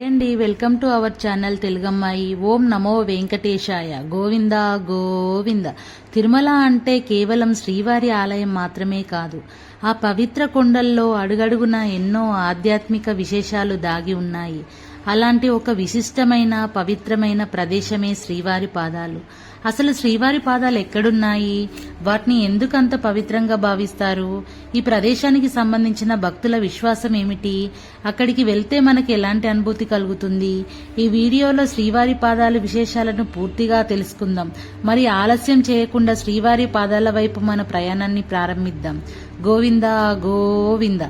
అండి welcome to our channel తెలుగమ్మాయి. ఓం నమో వెంకటేశాయ. గోవింద గోవింద. తిరుమల అంటే కేవలం శ్రీవారి ఆలయం మాత్రమే కాదు. ఆ పవిత్ర కొండల్లో అడుగడుగున ఎన్నో ఆధ్యాత్మిక విశేషాలు దాగి ఉన్నాయి. అలాంటి ఒక విశిష్టమైన పవిత్రమైన ప్రదేశమే శ్రీవారి పాదాలు. అసలు శ్రీవారి పాదాలు ఎక్కడున్నాయి? వాటిని ఎందుకంత పవిత్రంగా భావిస్తారు? ఈ ప్రదేశానికి సంబంధించిన భక్తుల విశ్వాసం ఏమిటి? అక్కడికి వెళ్తే మనకి ఎలాంటి అనుభూతి కలుగుతుంది? ఈ వీడియోలో శ్రీవారి పాదాల విశేషాలను పూర్తిగా తెలుసుకుందాం. మరి ఆలస్యం చేయకుండా శ్రీవారి పాదాల వైపు మన ప్రయాణాన్ని ప్రారంభిద్దాం. గోవింద గోవింద.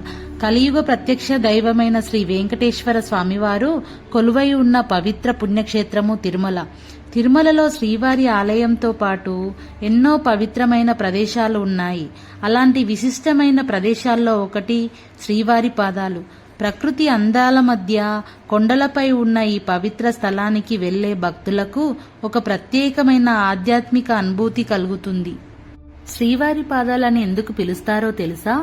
కలియుగ ప్రత్యక్ష దైవమైన శ్రీ వెంకటేశ్వర స్వామివారు కొలువై ఉన్న పవిత్ర పుణ్యక్షేత్రము తిరుమల. తిరుమలలో శ్రీవారి ఆలయంతో పాటు ఎన్నో పవిత్రమైన ప్రదేశాలు ఉన్నాయి. అలాంటి విశిష్టమైన ప్రదేశాల్లో ఒకటి శ్రీవారి పాదాలు. ప్రకృతి అందాల మధ్య కొండలపై ఉన్న ఈ పవిత్ర స్థలానికి వెళ్లే భక్తులకు ఒక ప్రత్యేకమైన ఆధ్యాత్మిక అనుభూతి కలుగుతుంది. శ్రీవారి పాదాలని ఎందుకు పిలుస్తారో తెలుసా?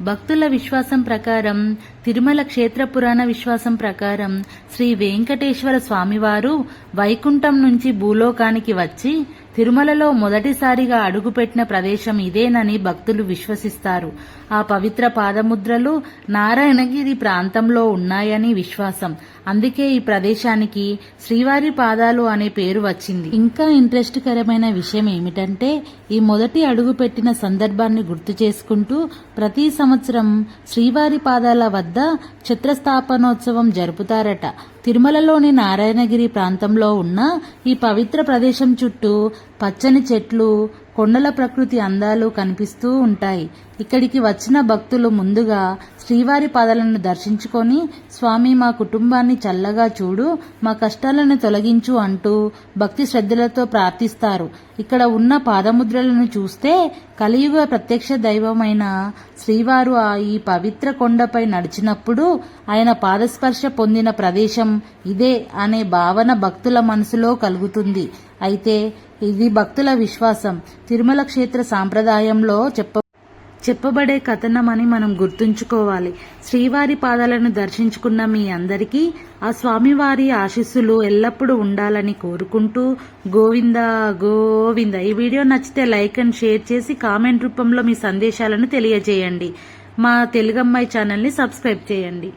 భక్తుల విశ్వాసం ప్రకారం, తిరుమల క్షేత్ర పురాణ విశ్వాసం ప్రకారం శ్రీ వెంకటేశ్వర స్వామివారు వైకుంఠం నుంచి భూలోకానికి వచ్చి తిరుమలలో మొదటిసారిగా అడుగుపెట్టిన ప్రదేశం ఇదేనని భక్తులు విశ్వసిస్తారు. ఆ పవిత్ర పాదముద్రలు నారాయణగిరి ప్రాంతంలో ఉన్నాయని విశ్వాసం. అందుకే ఈ ప్రదేశానికి శ్రీవారి పాదాలు అనే పేరు వచ్చింది. ఇంకా ఇంట్రెస్ట్ కరమైన విషయం ఏమిటంటే, ఈ మొదటి అడుగు పెట్టిన సందర్భాన్ని గుర్తు చేసుకుంటూ ప్రతి సంవత్సరం శ్రీవారి పాదాల వద్ద ఛత్రస్థాపనోత్సవం జరుపుతారట. తిరుమలలోని నారాయణగిరి ప్రాంతంలో ఉన్న ఈ పవిత్ర ప్రదేశం చుట్టూ పచ్చని చెట్లు, కొండల ప్రకృతి అందాలు కనిపిస్తూ ఉంటాయి. ఇక్కడికి వచ్చిన భక్తులు ముందుగా శ్రీవారి పాదాలను దర్శించుకొని, స్వామి మా కుటుంబాన్ని చల్లగా చూడు, మా కష్టాలను తొలగించు అంటూ భక్తి శ్రద్ధలతో ప్రార్థిస్తారు. ఇక్కడ ఉన్న పాదముద్రలను చూస్తే కలియుగ ప్రత్యక్ష దైవమైన శ్రీవారు ఈ పవిత్ర కొండపై నడిచినప్పుడు ఆయన పాదస్పర్శ పొందిన ప్రదేశం ఇదే అనే భావన భక్తుల మనసులో కలుగుతుంది. అయితే ఇది భక్తుల విశ్వాసం. తిరుమల క్షేత్ర సాంప్రదాయంలో చెప్పబడే కథనమని మనం గుర్తుంచుకోవాలి. శ్రీవారి పాదాలను దర్శించుకున్న మీ అందరికీ ఆ స్వామివారి ఆశీస్సులు ఎల్లప్పుడూ ఉండాలని కోరుకుంటూ గోవింద గోవింద. ఈ వీడియో నచ్చితే లైక్ అండ్ షేర్ చేసి కామెంట్ రూపంలో మీ సందేశాలను తెలియజేయండి. మా తెలుగమ్మాయి ఛానల్ని సబ్స్క్రైబ్ చేయండి.